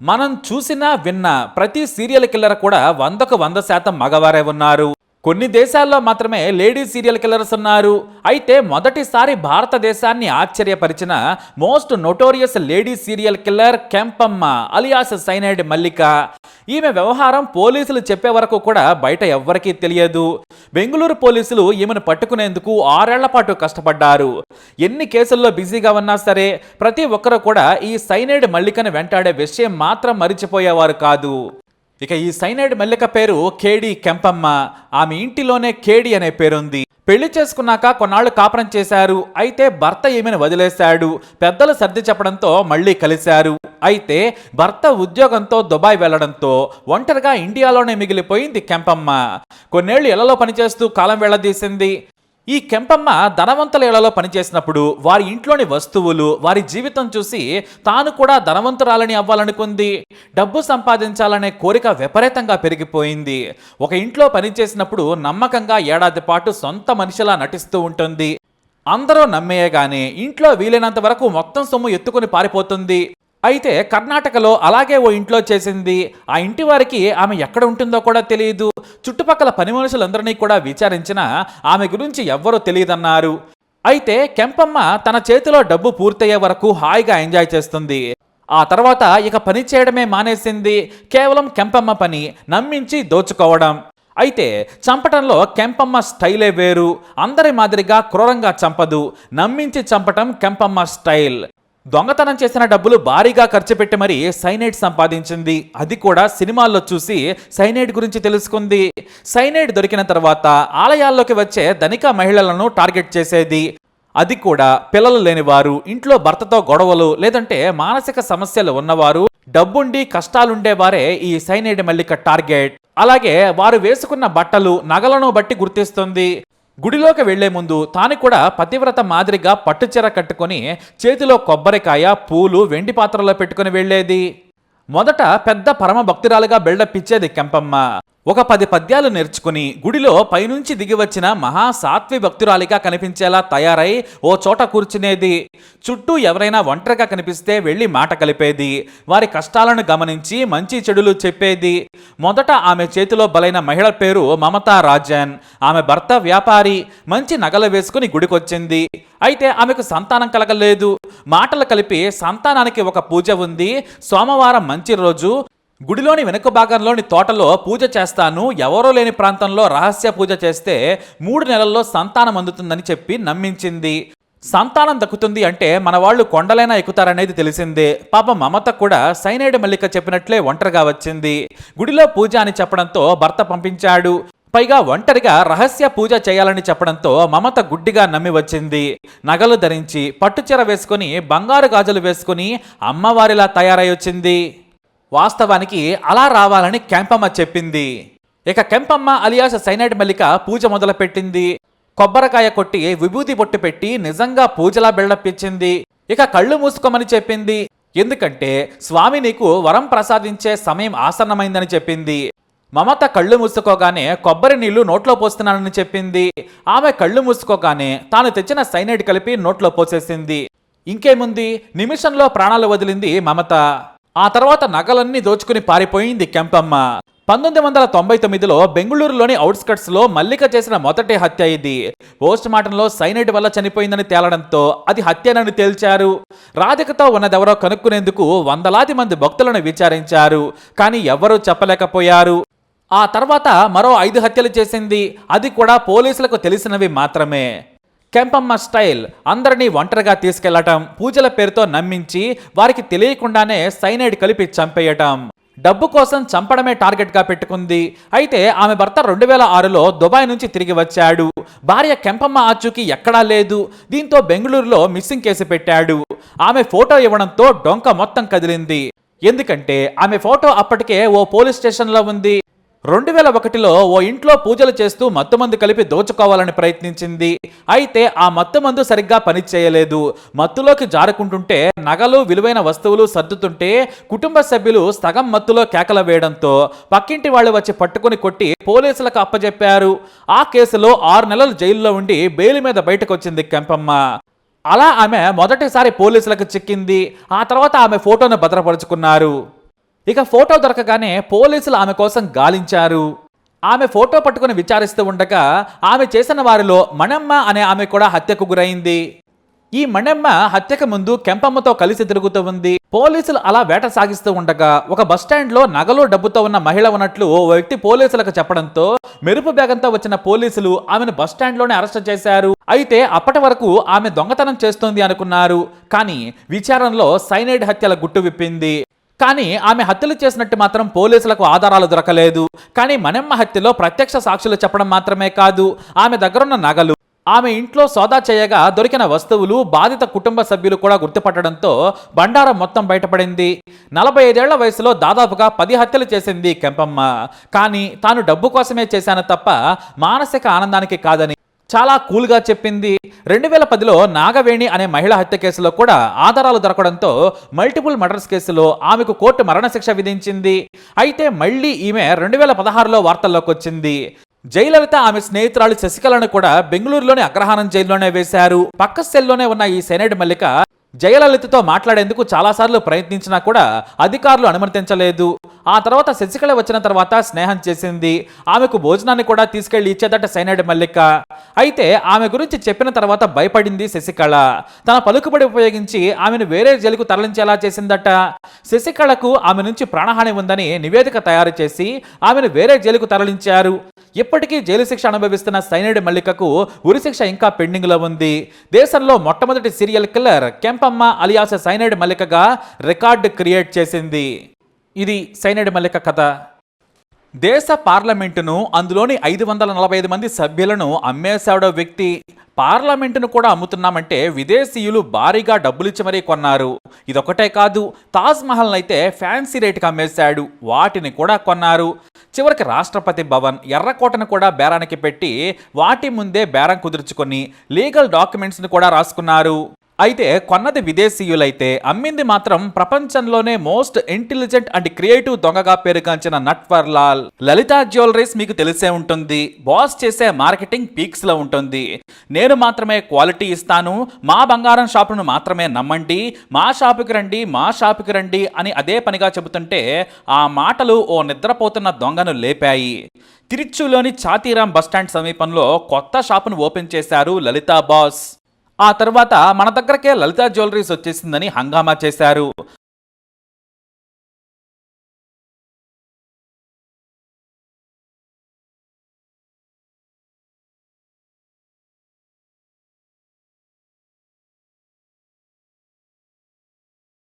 మనం చూసినా విన్నా ప్రతి సీరియల్ కిల్లర్ కూడా 100% మగవారే ఉన్నారు. కొన్ని దేశాల్లో మాత్రమే లేడీ సీరియల్ కిల్లర్స్ ఉన్నారు. అయితే మొదటిసారి భారతదేశాన్ని ఆశ్చర్యపరిచిన most notorious lady serial killer Kempamma alias cyanide Mallika. ఈమె వ్యవహారం పోలీసులు చెప్పే వరకు కూడా బయట ఎవ్వరికీ తెలియదు. బెంగళూరు పోలీసులు ఈమెను పట్టుకునేందుకు 6 ఏళ్ల పాటు కష్టపడ్డారు. ఎన్ని కేసుల్లో బిజీగా ఉన్నా సరే ప్రతి ఒక్కరూ కూడా ఈ సైనైడ్ మల్లికను వెంటాడే విషయం మాత్రం మరిచిపోయేవారు కాదు. ఇక ఈ సైనైడ్ మల్లిక పేరు కేడి కెంపమ్మ. ఆమె ఇంటిలోనే కేడి అనే పేరుంది. పెళ్లి చేసుకున్నాక కొన్నాళ్లు కాపురం చేశారు. అయితే భర్త ఈమెను వదిలేశాడు. పెద్దలు సర్ది చెప్పడంతో మళ్ళీ కలిశారు. అయితే భర్త ఉద్యోగంతో దుబాయ్ వెళ్లడంతో ఒంటరిగా ఇండియాలోనే మిగిలిపోయింది కెంపమ్మ. కొన్నేళ్లు ఇళ్లలో పనిచేస్తూ కాలం వెళ్లదీసింది. ఈ కెంపమ్మ ధనవంతుల ఇళ్లలో పనిచేసినప్పుడు వారి ఇంట్లోని వస్తువులు, వారి జీవితం చూసి తాను కూడా ధనవంతురాలని అవ్వాలనుకుంది. డబ్బు సంపాదించాలనే కోరిక విపరీతంగా పెరిగిపోయింది. ఒక ఇంట్లో పనిచేసినప్పుడు నమ్మకంగా ఏడాది పాటు సొంత మనిషిలా నటిస్తూ ఉంటుంది. అందరూ నమ్మేయగానే ఇంట్లో వీలైనంత వరకు మొత్తం సొమ్ము ఎత్తుకుని పారిపోతుంది. అయితే కర్ణాటకలో అలాగే ఓ ఇంట్లో చేసింది. ఆ ఇంటి వారికి ఆమె ఎక్కడ ఉంటుందో కూడా తెలియదు. చుట్టుపక్కల పని మనుషులందరినీ కూడా విచారించినా ఆమె గురించి ఎవ్వరూ తెలియదన్నారు. అయితే కెంపమ్మ తన చేతిలో డబ్బు పూర్తయ్యే వరకు హాయిగా ఎంజాయ్ చేస్తుంది. ఆ తర్వాత ఇక పని చేయడమే మానేసింది. కేవలం కెంపమ్మ పని నమ్మించి దోచుకోవడం. అయితే చంపటంలో కెంపమ్మ స్టైలే వేరు. అందరి మాదిరిగా క్రూరంగా చంపదు. నమ్మించి చంపటం కెంపమ్మ స్టైల్. దొంగతనం చేసిన డబ్బులు భారీగా ఖర్చు పెట్టి మరీ సైనైడ్ సంపాదించింది. అది కూడా సినిమాల్లో చూసి సైనైడ్ గురించి తెలుసుకుంది. సైనైడ్ దొరికిన తర్వాత ఆలయాల్లోకి వచ్చే ధనిక మహిళలను టార్గెట్ చేసేది. అది కూడా పిల్లలు లేనివారు, ఇంట్లో భర్తతో గొడవలు లేదంటే మానసిక సమస్యలు ఉన్నవారు, డబ్బుండి కష్టాలుండేవారే ఈ సైనైడ్ మల్లిక టార్గెట్. అలాగే వారు వేసుకున్న బట్టలు, నగలను బట్టి గుర్తిస్తుంది. గుడిలోకి వెళ్లే ముందు తాను కూడా పతివ్రత మాదిరిగా పట్టుచీర కట్టుకొని చేతిలో కొబ్బరికాయ, పూలు వెండి పాత్రలో పెట్టుకుని వెళ్లేది. మొదట పెద్ద పరమ భక్తురాలుగా బిల్డప్ ఇచ్చేది కెంపమ్మ. ఒక 10 పద్యాలు నేర్చుకుని గుడిలో పైనుంచి దిగి వచ్చిన మహాసాత్వి భక్తురాలిగా కనిపించేలా తయారై ఓ చోట కూర్చునేది. చుట్టూ ఎవరైనా ఒంటరిగా కనిపిస్తే వెళ్లి మాట కలిపేది. వారి కష్టాలను గమనించి మంచి చెడులు చెప్పేది. మొదట ఆమె చేతిలో బలైన మహిళ పేరు మమతా రాజన్. ఆమె భర్త వ్యాపారి. మంచి నగలు వేసుకుని గుడికొచ్చింది. అయితే ఆమెకు సంతానం కలగలేదు. మాటలు కలిపి సంతానానికి ఒక పూజ ఉంది. సోమవారం మంచి రోజు, గుడిలోని వెనుక భాగంలోని తోటలో పూజ చేస్తాను, ఎవరో లేని ప్రాంతంలో రహస్య పూజ చేస్తే 3 నెలల్లో సంతానం అందుతుందని చెప్పి నమ్మించింది. సంతానం దక్కుతుంది అంటే మన వాళ్ళు కొండలైనా ఎక్కుతారనేది తెలిసిందే. పాప మమత కూడా సైనైడ్ మల్లిక చెప్పినట్లే ఒంటరిగా వచ్చింది. గుడిలో పూజ అని చెప్పడంతో భర్త పంపించాడు. పైగా ఒంటరిగా రహస్య పూజ చేయాలని చెప్పడంతో మమత గుడ్డిగా నమ్మి వచ్చింది. నగలు ధరించి పట్టుచీర వేసుకుని బంగారు గాజులు వేసుకుని అమ్మవారిలా తయారై వచ్చింది. వాస్తవానికి అలా రావాలని కెంపమ్మ చెప్పింది. ఇక కెంపమ్మ అలియాస్ సైనైడ్ మల్లిక పూజ మొదలుపెట్టింది. కొబ్బరికాయ కొట్టి విభూతి బొట్టు పెట్టి నిజంగా పూజలా బిల్డప్ ఇచ్చింది. ఇక కళ్ళు మూసుకోమని చెప్పింది. ఎందుకంటే స్వామి నీకు వరం ప్రసాదించే సమయం ఆసన్నమైందని చెప్పింది. మమత కళ్ళు మూసుకోగానే కొబ్బరి నీళ్లు నోట్లో పోస్తున్నానని చెప్పింది. ఆమె కళ్ళు మూసుకోగానే తాను తెచ్చిన సైనైడ్ కలిపి నోట్లో పోసేసింది. ఇంకేముంది, నిమిషంలో ప్రాణాలు వదిలింది మమత. ఆ తర్వాత నగలన్నీ దోచుకుని పారిపోయింది కెంపమ్మ. 1999లో బెంగళూరులోని అవుట్స్కట్స్ లో మల్లిక చేసిన మొదటి హత్య ఇది. పోస్ట్ మార్టంలో సైనైడ్ వల్ల చనిపోయిందని తేలడంతో అది హత్యనని తేల్చారు. రాధికతో ఉన్నదెవరో కనుక్కునేందుకు వందలాది మంది భక్తులను విచారించారు. కానీ ఎవరూ చెప్పలేకపోయారు. ఆ తర్వాత మరో 5 హత్యలు చేసింది. అది కూడా పోలీసులకు తెలిసినవి మాత్రమే. కెంపమ్మ స్టైల్ అందరినీ ఒంటరిగా తీసుకెళ్లటం, పూజల పేరుతో నమ్మించి వారికి తెలియకుండానే సైనైడ్ కలిపి చంపేయటం. డబ్బు కోసం చంపడమే టార్గెట్గా పెట్టుకుంది. అయితే ఆమె భర్త 2006లో దుబాయ్ నుంచి తిరిగి వచ్చాడు. భార్య కెంపమ్మ ఆచూకీ ఎక్కడా లేదు. దీంతో బెంగళూరులో మిస్సింగ్ కేసు పెట్టాడు. ఆమె ఫోటో ఇవ్వడంతో డొంక మొత్తం కదిలింది. ఎందుకంటే ఆమె ఫోటో అప్పటికే ఓ పోలీస్ స్టేషన్లో ఉంది. 2001లో ఓ ఇంట్లో పూజలు చేస్తూ మత్తుమందు కలిపి దోచుకోవాలని ప్రయత్నించింది. అయితే ఆ మత్తుమందు సరిగ్గా పనిచేయలేదు. మత్తులోకి జారుకుంటుంటే నగలు, విలువైన వస్తువులు సర్దుతుంటే కుటుంబ సభ్యులు సగం మత్తులో కేకలు వేయడంతో పక్కింటి వాళ్ళు వచ్చి పట్టుకుని కొట్టి పోలీసులకు అప్పజెప్పారు. ఆ కేసులో 6 నెలలు జైల్లో ఉండి బెయిల్ మీద బయటకు వచ్చింది కెంపమ్మ. అలా ఆమె మొదటిసారి పోలీసులకు చిక్కింది. ఆ తర్వాత ఆమె ఫోటోను భద్రపరుచుకున్నారు. ఇక ఫోటో దొరకగానే పోలీసులు ఆమె కోసం గాలించారు. ఆమె ఫోటో పట్టుకుని విచారిస్తూ ఉండగా ఆమె చేసిన వారిలో మణమ్మ అనే ఆమె కూడా హత్యకు గురైంది. ఈ మణమ్మ హత్యకు ముందు కెంపమ్మతో కలిసి తిరుగుతూ ఉంది. పోలీసులు అలా వేట సాగిస్తూ ఉండగా ఒక బస్టాండ్ లో నగలు డబ్బుతో ఉన్న మహిళ ఉన్నట్లు ఓ వ్యక్తి పోలీసులకు చెప్పడంతో మెరుపు వేగంతో వచ్చిన పోలీసులు ఆమెను బస్టాండ్ లోనే అరెస్ట్ చేశారు. అయితే అప్పటి వరకు ఆమె దొంగతనం చేస్తోంది అనుకున్నారు. కానీ విచారణలో సైనైడ్ హత్యల గుట్టు విప్పింది. కానీ ఆమె హత్యలు చేసినట్టు మాత్రం పోలీసులకు ఆధారాలు దొరకలేదు. కానీ మణమ్మ హత్యలో ప్రత్యక్ష సాక్షులు చెప్పడం మాత్రమే కాదు, ఆమె దగ్గరున్న నగలు, ఆమె ఇంట్లో సోదా చేయగా దొరికిన వస్తువులు బాధిత కుటుంబ సభ్యులు కూడా గుర్తుపట్టడంతో బండారం మొత్తం బయటపడింది. 45 ఏళ్ల వయసులో దాదాపుగా 10 హత్యలు చేసింది కెంపమ్మ. కానీ తాను డబ్బు కోసమే చేశాను తప్ప మానసిక ఆనందానికి కాదని చాలా కూల్గా చెప్పింది. 2010లో నాగవేణి అనే మహిళ హత్య కేసులో కూడా ఆధారాలు దొరకడంతో మల్టిపుల్ మర్డర్స్ కేసులో ఆమెకు కోర్టు మరణశిక్ష విధించింది. అయితే మళ్ళీ ఈమె 2016లో వార్తల్లోకి వచ్చింది. జయలలిత ఆమె స్నేహితురాలు శశికళను కూడా బెంగళూరులోని అగ్రహారం జైల్లోనే వేశారు. పక్క సెల్లోనే ఉన్న ఈ సైనైడ్ మల్లిక జయలలితతో మాట్లాడేందుకు చాలాసార్లు ప్రయత్నించినా కూడా అధికారులు అనుమతించలేదు. ఆ తర్వాత శశికళ వచ్చిన తర్వాత స్నేహం చేసింది. ఆమెకు భోజనాన్ని కూడా తీసుకెళ్లి ఇచ్చేదట సైనైడ్ మల్లిక. అయితే ఆమె గురించి చెప్పిన తర్వాత భయపడింది శశికళ. తన పలుకుబడి ఉపయోగించి ఆమెను వేరే జైలుకు తరలించేలా చేసిందట. శశికళకు ఆమె నుంచి ప్రాణహాని ఉందని నివేదిక తయారు చేసి ఆమెను వేరే జైలుకు తరలించారు. ఇప్పటికీ జైలు శిక్ష అనుభవిస్తున్న సైనైడ్ మల్లికకు ఉరిశిక్ష ఇంకా పెండింగ్ లో ఉంది. దేశంలో మొట్టమొదటి serial killer Kempamma alias cyanide మల్లికగా రికార్డు క్రియేట్ చేసింది. ఇది సైనైడ్ మల్లిక కథ. దేశ పార్లమెంటును, అందులోని 545 మంది సభ్యులను అమ్మేశాడో వ్యక్తి. పార్లమెంటును కూడా అమ్ముతున్నామంటే విదేశీయులు భారీగా డబ్బులిచ్చి మరీ కొన్నారు. ఇదొకటే కాదు, తాజ్ మహల్ అయితే ఫ్యాన్సీ రేటుకి అమ్మేశాడు. వాటిని కూడా కొన్నారు. చివరికి రాష్ట్రపతి భవన్, ఎర్రకోటను కూడా బేరానికి పెట్టి వాటి ముందే బేరం కుదుర్చుకొని లీగల్ డాక్యుమెంట్స్ని కూడా రాసుకున్నారు. అయితే కొన్నది విదేశీయులైతే అమ్మింది మాత్రం ప్రపంచంలోనే మోస్ట్ ఇంటెలిజెంట్ అండ్ క్రియేటివ్ దొంగగా పేరుగాంచిన నట్వర్ లాల్. లలిత జ్యువెలరీస్ మీకు తెలిసే ఉంటుంది. బాస్ చేసే మార్కెటింగ్ పీక్స్ లో ఉంటుంది. నేను మాత్రమే క్వాలిటీ ఇస్తాను, మా బంగారం షాపును మాత్రమే నమ్మండి, మా షాపుకి రండి, మా షాపుకి రండి అని అదే పనిగా చెబుతుంటే ఆ మాటలు ఓ నిద్రపోతున్న దొంగను లేపాయి. తిరుచులోని చాతీరాం బస్టాండ్ సమీపంలో కొత్త షాపును ఓపెన్ చేశారు లలిత బాస్. ఆ తర్వాత మన దగ్గరకే లలిత జ్యువెలరీస్ వచ్చేసిందని హంగామా చేశారు.